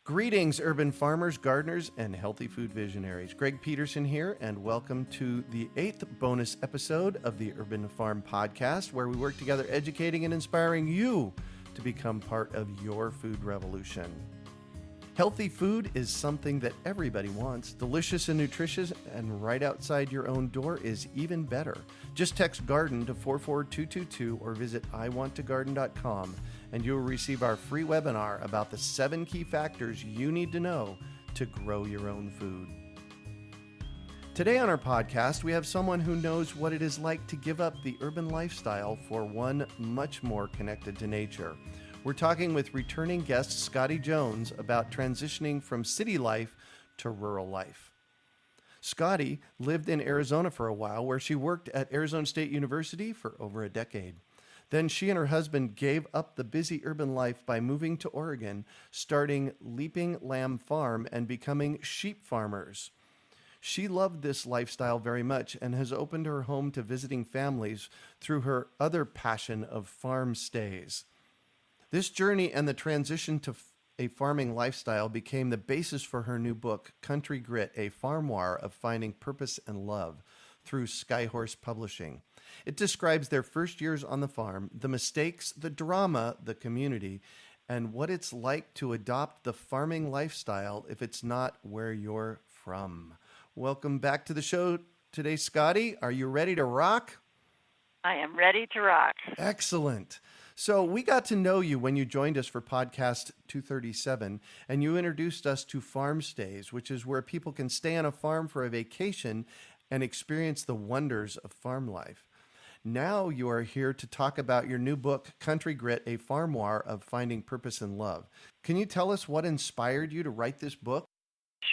Greetings, urban farmers, gardeners, and healthy food visionaries. Greg Peterson here, and welcome to the 8th bonus episode of the Urban Farm Podcast, where we work together educating and inspiring you to become part of your food revolution. Healthy food is something that everybody wants. Delicious and nutritious, and right outside your own door is even better. Just text GARDEN to 44222 or visit iwanttogarden.com and you will receive our free webinar about the 7 key factors you need to know to grow your own food. Today on our podcast, we have someone who knows what it is like to give up the urban lifestyle for one much more connected to nature. We're talking with returning guest Scottie Jones about transitioning from city life to rural life. Scottie lived in Arizona for a while, where she worked at Arizona State University for over a decade. Then she and her husband gave up the busy urban life by moving to Oregon, starting Leaping Lamb Farm and becoming sheep farmers. She loved this lifestyle very much and has opened her home to visiting families through her other passion of farm stays. This journey and the transition to a farming lifestyle became the basis for her new book, Country Grit, a Farmoir of Finding Purpose and Love, through Skyhorse Publishing. It describes their first years on the farm, the mistakes, the drama, the community, and what it's like to adopt the farming lifestyle if it's not where you're from. Welcome back to the show today, Scottie. Are you ready to rock? I am ready to rock. Excellent. So we got to know you when you joined us for podcast 237, and you introduced us to farm stays, which is where people can stay on a farm for a vacation and experience the wonders of farm life. Now you are here to talk about your new book, Country Grit, a Farmoir of Finding Purpose and Love. Can you tell us what inspired you to write this book?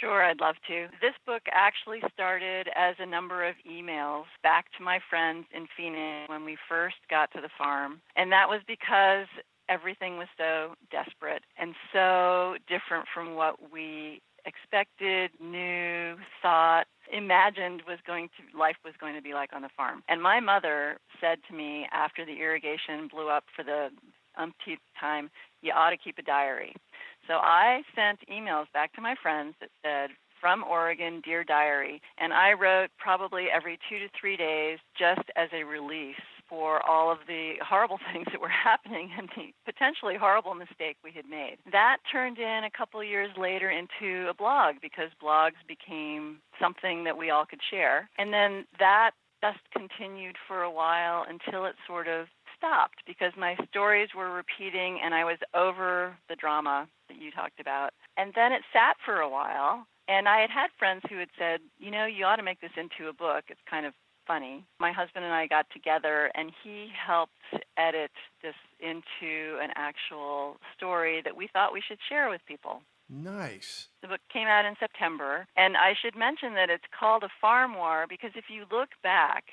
Sure, I'd love to. This book actually started as a number of emails back to my friends in Phoenix when we first got to the farm. And that was because everything was so desperate and so different from what we expected, knew, thought, imagined life was going to be like on the farm. And my mother said to me after the irrigation blew up for the umpteenth time, you ought to keep a diary. So I sent emails back to my friends that said, "From Oregon, dear diary." And I wrote probably every 2 to 3 days just as a release for all of the horrible things that were happening and the potentially horrible mistake we had made. That turned in a couple of years later into a blog because blogs became something that we all could share. And then that just continued for a while until it sort of stopped because my stories were repeating and I was over the drama that you talked about. And then it sat for a while, and I had friends who had said, you ought to make this into a book. It's kind of funny. My husband and I got together, and he helped edit this into an actual story that we thought we should share with people. Nice. The book came out in September, and I should mention that it's called a Farmoir because if you look back,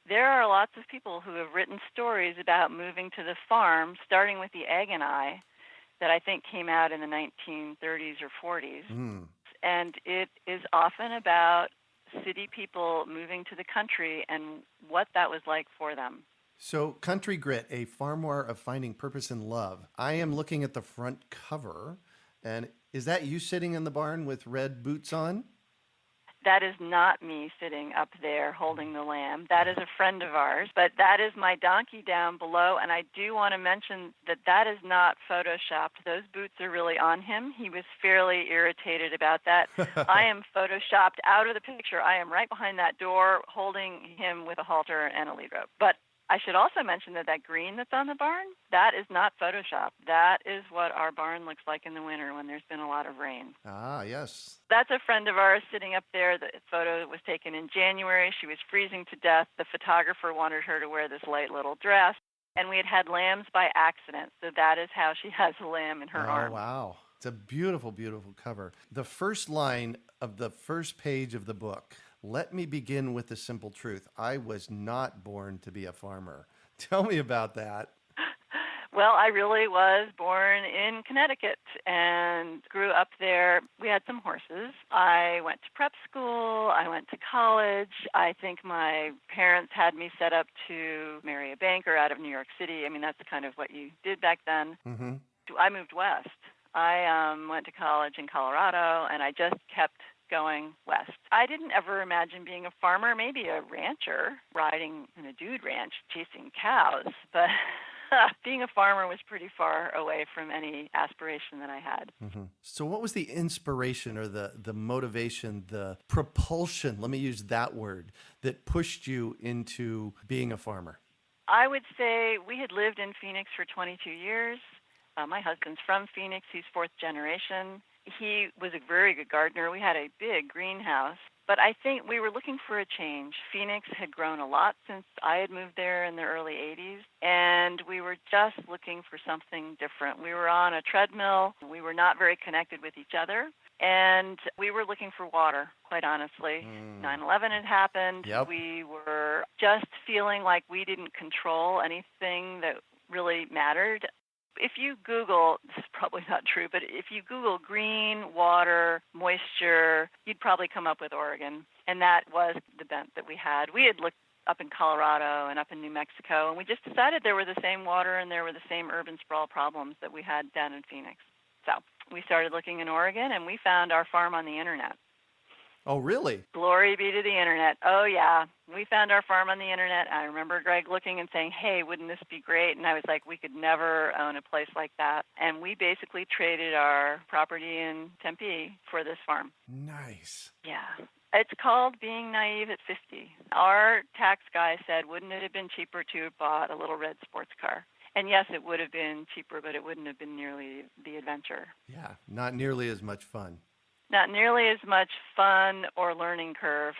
there are lots of people who have written stories about moving to the farm, starting with The Egg and I, that I think came out in the 1930s or 40s. And it is often about city people moving to the country and what that was like for them. So, Country Grit, a Farmoir of Finding Purpose and Love. I am looking at the front cover, and is that you sitting in the barn with red boots on? That is not me sitting up there holding the lamb. That is a friend of ours, but that is my donkey down below, and I do want to mention that that is not photoshopped. Those boots are really on him. He was fairly irritated about that. I am photoshopped out of the picture. I am right behind that door holding him with a halter and a lead rope. But I should also mention that green that's on the barn, that is not photoshopped. That is what our barn looks like in the winter when there's been a lot of rain. Ah, yes. That's a friend of ours sitting up there. The photo was taken in January. She was freezing to death. The photographer wanted her to wear this light little dress. And we had lambs by accident. So that is how she has a lamb in her arm. Oh, wow. It's a beautiful, beautiful cover. The first line of the first page of the book, "Let me begin with the simple truth. I was not born to be a farmer." Tell me about that. Well, I really was born in Connecticut and grew up there. We had some horses. I went to prep school. I went to college. I think my parents had me set up to marry a banker out of New York City. I mean, that's kind of what you did back then. Mm-hmm. I moved west. I went to college in Colorado, and I just kept going west. I didn't ever imagine being a farmer, maybe a rancher, riding in a dude ranch, chasing cows, but being a farmer was pretty far away from any aspiration that I had. Mm-hmm. So what was the inspiration or the motivation, the propulsion, let me use that word, that pushed you into being a farmer? I would say we had lived in Phoenix for 22 years. My husband's from Phoenix. He's fourth generation. He was a very good gardener. We had a big greenhouse. But I think we were looking for a change. Phoenix had grown a lot since I had moved there in the early 80s, and we were just looking for something different. We were on a treadmill. We were not very connected with each other, and we were looking for water, quite honestly. 9/11 had happened. Yep. We were just feeling like we didn't control anything that really mattered. If you Google, this is probably not true, but if you Google green, water, moisture, you'd probably come up with Oregon. And that was the bent that we had. We had looked up in Colorado and up in New Mexico, and we just decided there were the same water and there were the same urban sprawl problems that we had down in Phoenix. So we started looking in Oregon, and we found our farm on the internet. Oh, really? Glory be to the internet. Oh, yeah. We found our farm on the internet. I remember Greg looking and saying, hey, wouldn't this be great? And I was like, we could never own a place like that. And we basically traded our property in Tempe for this farm. Nice. Yeah. It's called being naive at 50. Our tax guy said, wouldn't it have been cheaper to have bought a little red sports car? And yes, it would have been cheaper, but it wouldn't have been nearly the adventure. Yeah, not nearly as much fun. Not nearly as much fun or learning curve.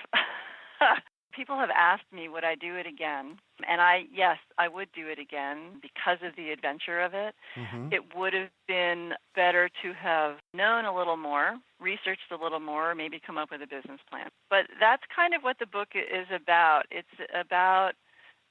People have asked me, would I do it again? And yes, I would do it again because of the adventure of it. Mm-hmm. It would have been better to have known a little more, researched a little more, maybe come up with a business plan. But that's kind of what the book is about. It's about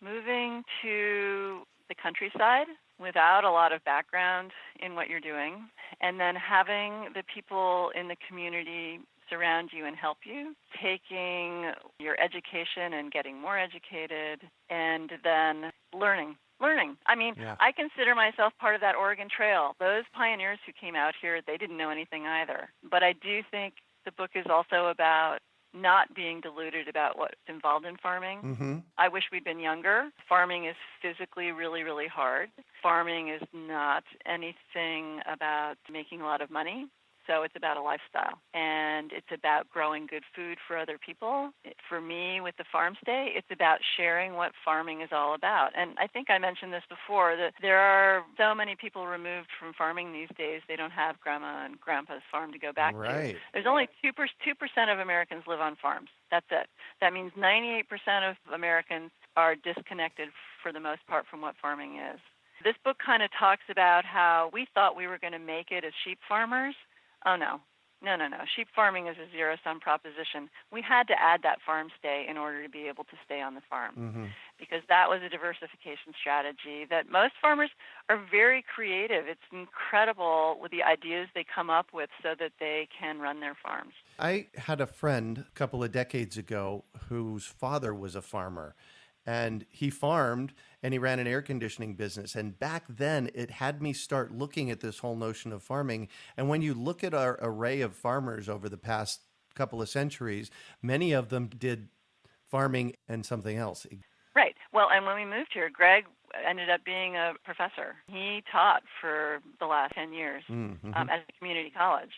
moving to the countryside without a lot of background in what you're doing, and then having the people in the community surround you and help you, taking your education and getting more educated, and then learning. I mean, Yeah. I consider myself part of that Oregon Trail. Those pioneers who came out here, they didn't know anything either. But I do think the book is also about not being deluded about what's involved in farming. Mm-hmm. I wish we'd been younger. Farming is physically really, really hard. Farming is not anything about making a lot of money. So it's about a lifestyle, and it's about growing good food for other people. For me, with the farm stay, it's about sharing what farming is all about. And I think I mentioned this before, that there are so many people removed from farming these days, they don't have grandma and grandpa's farm to go back Right. to. There's only 2% of Americans live on farms. That's it. That means 98% of Americans are disconnected for the most part from what farming is. This book kind of talks about how we thought we were going to make it as sheep farmers. Oh, no. Sheep farming is a zero-sum proposition. We had to add that farm stay in order to be able to stay on the farm, Mm-hmm. because that was a diversification strategy that most farmers are very creative. It's incredible with the ideas they come up with so that they can run their farms. I had a friend a couple of decades ago whose father was a farmer, and he farmed and he ran an air conditioning business. And back then it had me start looking at this whole notion of farming. And when you look at our array of farmers over the past couple of centuries, many of them did farming and something else. Right. Well, and when we moved here, Greg ended up being a professor. He taught for the last 10 years Mm-hmm. at a community college.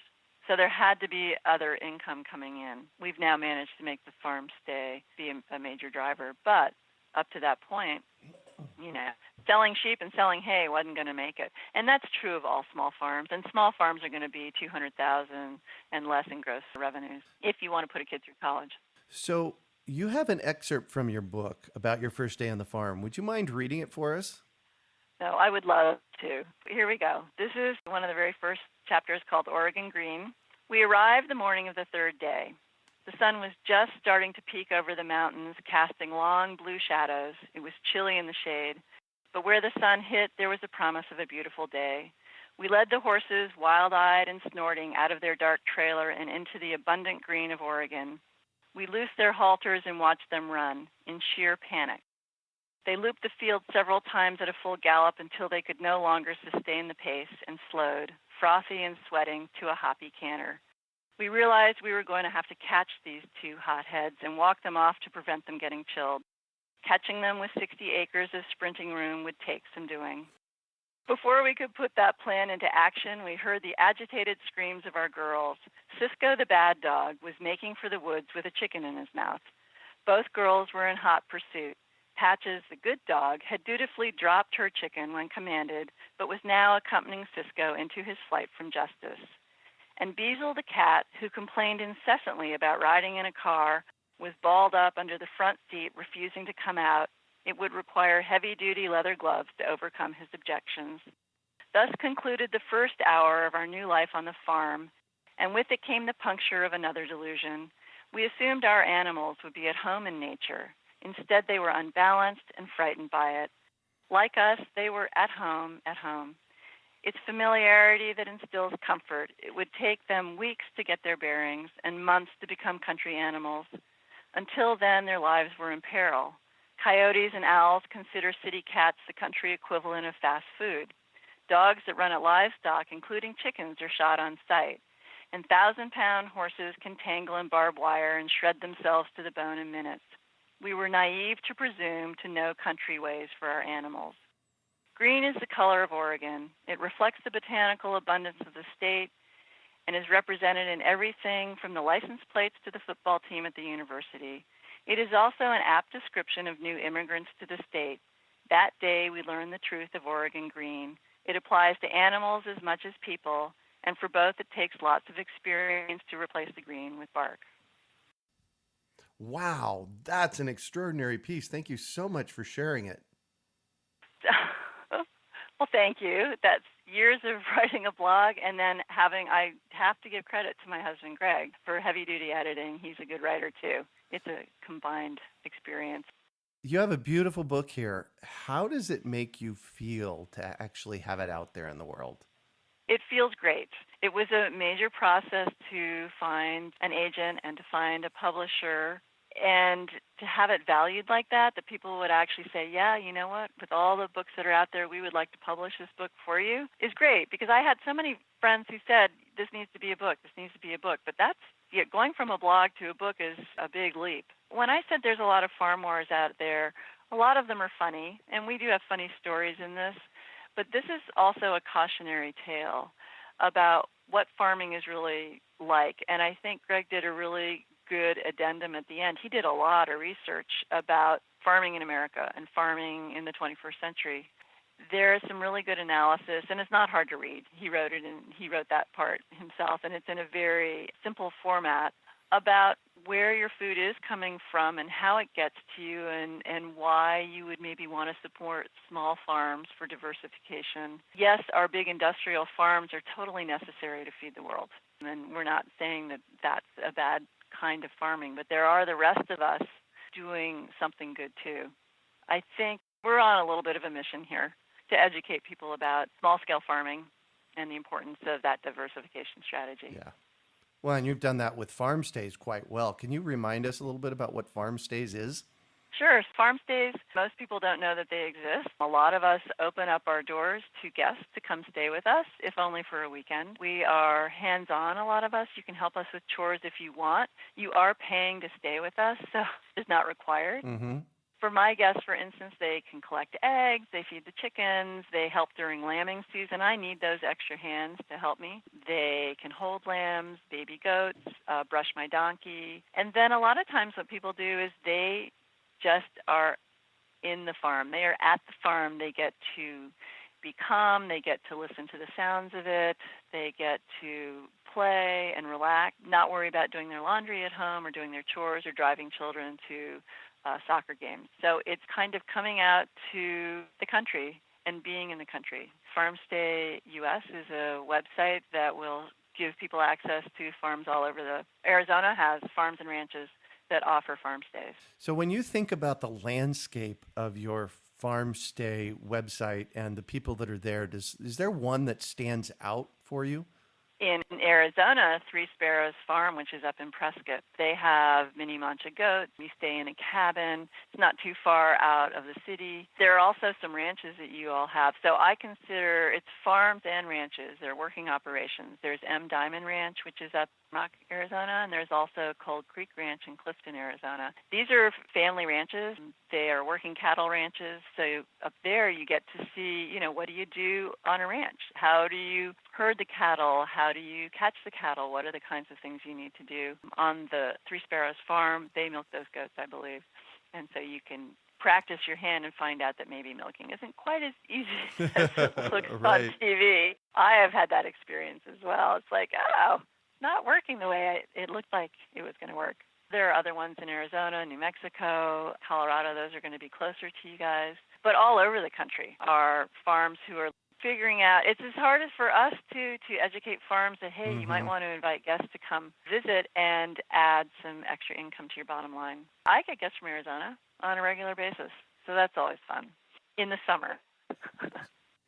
So there had to be other income coming in. We've now managed to make the farm stay be a major driver. But up to that point, selling sheep and selling hay wasn't going to make it. And that's true of all small farms. And small farms are going to be $200,000 and less in gross revenues if you want to put a kid through college. So you have an excerpt from your book about your first day on the farm. Would you mind reading it for us? No, I would love to. Here we go. This is one of the very first chapters called Oregon Green. We arrived the morning of the third day. The sun was just starting to peek over the mountains, casting long blue shadows. It was chilly in the shade, but where the sun hit, there was a promise of a beautiful day. We led the horses, wild-eyed and snorting, out of their dark trailer and into the abundant green of Oregon. We loosed their halters and watched them run, in sheer panic. They looped the field several times at a full gallop until they could no longer sustain the pace and slowed, frothy and sweating to a hoppy canter. We realized we were going to have to catch these two hotheads and walk them off to prevent them getting chilled. Catching them with 60 acres of sprinting room would take some doing. Before we could put that plan into action, we heard the agitated screams of our girls. Cisco, the bad dog, was making for the woods with a chicken in his mouth. Both girls were in hot pursuit. Patches, the good dog, had dutifully dropped her chicken when commanded, but was now accompanying Cisco into his flight from justice. And Beazle, the cat, who complained incessantly about riding in a car, was balled up under the front seat, refusing to come out. It would require heavy-duty leather gloves to overcome his objections. Thus concluded the first hour of our new life on the farm, and with it came the puncture of another delusion. We assumed our animals would be at home in nature. Instead, they were unbalanced and frightened by it. Like us, they were at home. It's familiarity that instills comfort. It would take them weeks to get their bearings and months to become country animals. Until then, their lives were in peril. Coyotes and owls consider city cats the country equivalent of fast food. Dogs that run at livestock, including chickens, are shot on sight. And 1,000-pound horses can tangle in barbed wire and shred themselves to the bone in minutes. We were naive to presume to know country ways for our animals. Green is the color of Oregon. It reflects the botanical abundance of the state and is represented in everything from the license plates to the football team at the university. It is also an apt description of new immigrants to the state. That day we learned the truth of Oregon green. It applies to animals as much as people, and for both it takes lots of experience to replace the green with bark. Wow, that's an extraordinary piece. Thank you so much for sharing it. Well, thank you. That's years of writing a blog, and then I have to give credit to my husband, Greg, for heavy-duty editing. He's a good writer, too. It's a combined experience. You have a beautiful book here. How does it make you feel to actually have it out there in the world? It feels great. It was a major process to find an agent and to find a publisher, and to have it valued like that people would actually say, yeah, you know what, with all the books that are out there, we would like to publish this book for you, is great. Because I had so many friends who said, this needs to be a book, But going from a blog to a book is a big leap. When I said there's a lot of Farmoirs out there, a lot of them are funny, and we do have funny stories in this, but this is also a cautionary tale about what farming is really like. And I think Greg did a really good addendum at the end. He did a lot of research about farming in America and farming in the 21st century. There's some really good analysis, and it's not hard to read. He wrote that part himself, and it's in a very simple format about where your food is coming from and how it gets to you, and why you would maybe want to support small farms for diversification. Yes, our big industrial farms are totally necessary to feed the world, and we're not saying that that's a bad kind of farming, but there are the rest of us doing something good too. I think we're on a little bit of a mission here to educate people about small-scale farming and the importance of that diversification strategy. Yeah. Well, and you've done that with farm stays quite well. Can you remind us a little bit about what farm stays is? Sure. Farm stays, most people don't know that they exist. A lot of us open up our doors to guests to come stay with us, if only for a weekend. We are hands-on, a lot of us. You can help us with chores if you want. You are paying to stay with us, so it's not required. Mm-hmm. For my guests, for instance, they can collect eggs, they feed the chickens, they help during lambing season. I need those extra hands to help me. They can hold lambs, baby goats, brush my donkey. And then a lot of times what people do is they just are in the farm. They are at the farm. They get to be calm. They get to listen to the sounds of it. They get to play and relax, not worry about doing their laundry at home or doing their chores or driving children to soccer games. So it's kind of coming out to the country and being in the country. Farmstay US is a website that will give people access to farms all over Arizona has farms and ranches that offer farm stays. So when you think about the landscape of your farm stay website and the people that are there, is there one that stands out for you? In Arizona, Three Sparrows Farm, which is up in Prescott, they have mini mancha goats. We stay in a cabin. It's not too far out of the city. There are also some ranches that you all have. So I consider it's farms and ranches. They're working operations. There's M Diamond Ranch, which is up in Rock, Arizona, and there's also Cold Creek Ranch in Clifton, Arizona. These are family ranches. They are working cattle ranches. So up there you get to see, what do you do on a ranch? How do you herd the cattle? How do you catch the cattle? What are the kinds of things you need to do? On the Three Sparrows Farm, they milk those goats, I believe. And so you can practice your hand and find out that maybe milking isn't quite as easy as it looks Right. on TV. I have had that experience as well. It's like, not working the way it looked like it was going to work. There are other ones in Arizona, New Mexico, Colorado. Those are going to be closer to you guys. But all over the country are farms who are figuring out. It's as hard as for us to educate farms that, hey, you might want to invite guests to come visit and add some extra income to your bottom line. I get guests from Arizona on a regular basis, so that's always fun in the summer.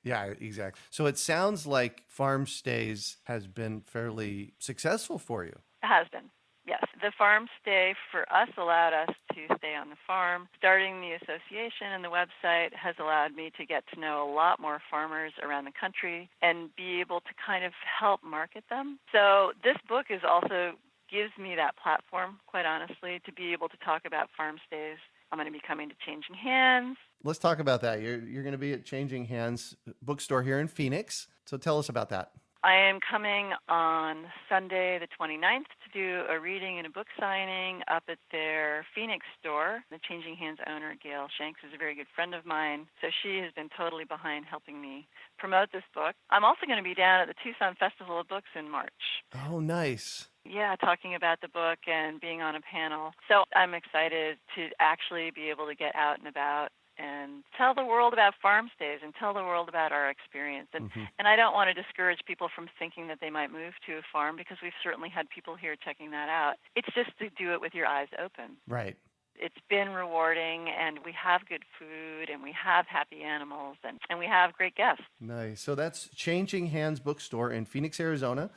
Yeah, exactly. So it sounds like Farm Stays has been fairly successful for you. It has been. Yes, the farm stay for us allowed us to stay on the farm. Starting the association and the website has allowed me to get to know a lot more farmers around the country and be able to kind of help market them. So this book is also gives me that platform, quite honestly, to be able to talk about farm stays. I'm going to be coming to Changing Hands. Let's talk about that. You're going to be at Changing Hands bookstore here in Phoenix. So tell us about that. I am coming on Sunday the 29th to do a reading and a book signing up at their Phoenix store. The Changing Hands owner, Gail Shanks, is a very good friend of mine, so she has been totally behind helping me promote this book. I'm also going to be down at the Tucson Festival of Books in March. Oh, nice. Yeah, talking about the book and being on a panel. So I'm excited to actually be able to get out and about and tell the world about farm stays and tell the world about our experience. And I don't want to discourage people from thinking that they might move to a farm, because we've certainly had people here checking that out. It's just to do it with your eyes open. Right. It's been rewarding, and we have good food, and we have happy animals, and we have great guests. Nice. So that's Changing Hands Bookstore in Phoenix, Arizona,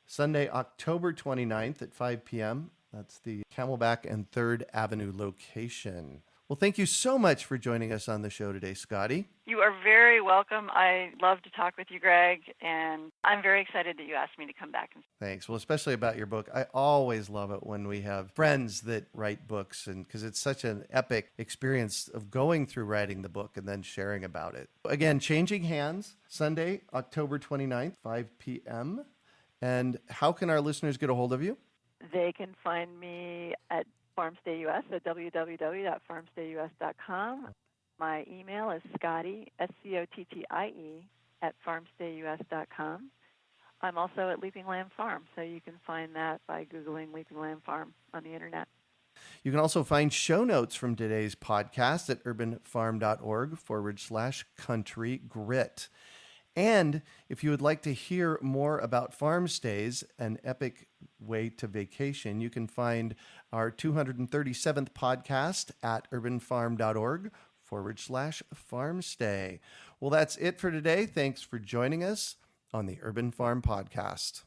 Sunday, October 29th at 5 p.m. That's the Camelback and 3rd Avenue location. Well, thank you so much for joining us on the show today, Scottie. You are very welcome. I love to talk with you, Greg, and I'm very excited that you asked me to come back. Thanks. Well, especially about your book. I always love it when we have friends that write books, and because it's such an epic experience of going through writing the book and then sharing about it. Again, Changing Hands, Sunday, October 29th, 5 p.m. And how can our listeners get a hold of you? They can find me at Farmstay US at www.farmstayus.com. My email is Scottie, SCOTTIE, at farmstayus.com. I'm also at Leaping Lamb Farm, so you can find that by Googling Leaping Lamb Farm on the internet. You can also find show notes from today's podcast at urbanfarm.org/country grit. And if you would like to hear more about farm stays, an epic way to vacation, you can find our 237th podcast at urbanfarm.org/farmstay. Well, that's it for today. Thanks for joining us on the Urban Farm Podcast.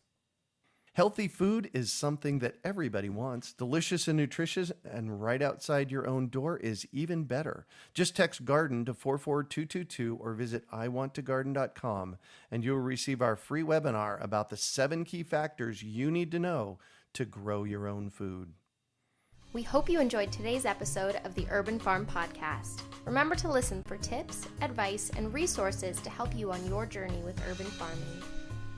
Healthy food is something that everybody wants. Delicious and nutritious, and right outside your own door is even better. Just text GARDEN to 44222 or visit iwanttogarden.com, and you'll receive our free webinar about the 7 key factors you need to know to grow your own food. We hope you enjoyed today's episode of the Urban Farm Podcast. Remember to listen for tips, advice, and resources to help you on your journey with urban farming.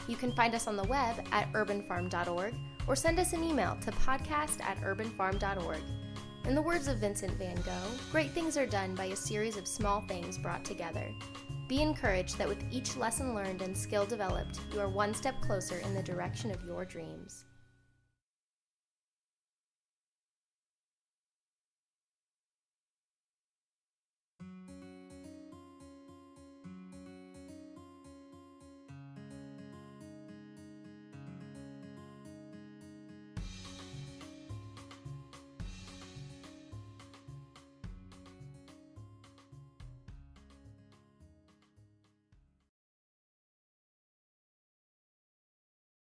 You can find us on the web at urbanfarm.org or send us an email to podcast@urbanfarm.org. In the words of Vincent van Gogh, great things are done by a series of small things brought together. Be encouraged that with each lesson learned and skill developed, you are one step closer in the direction of your dreams.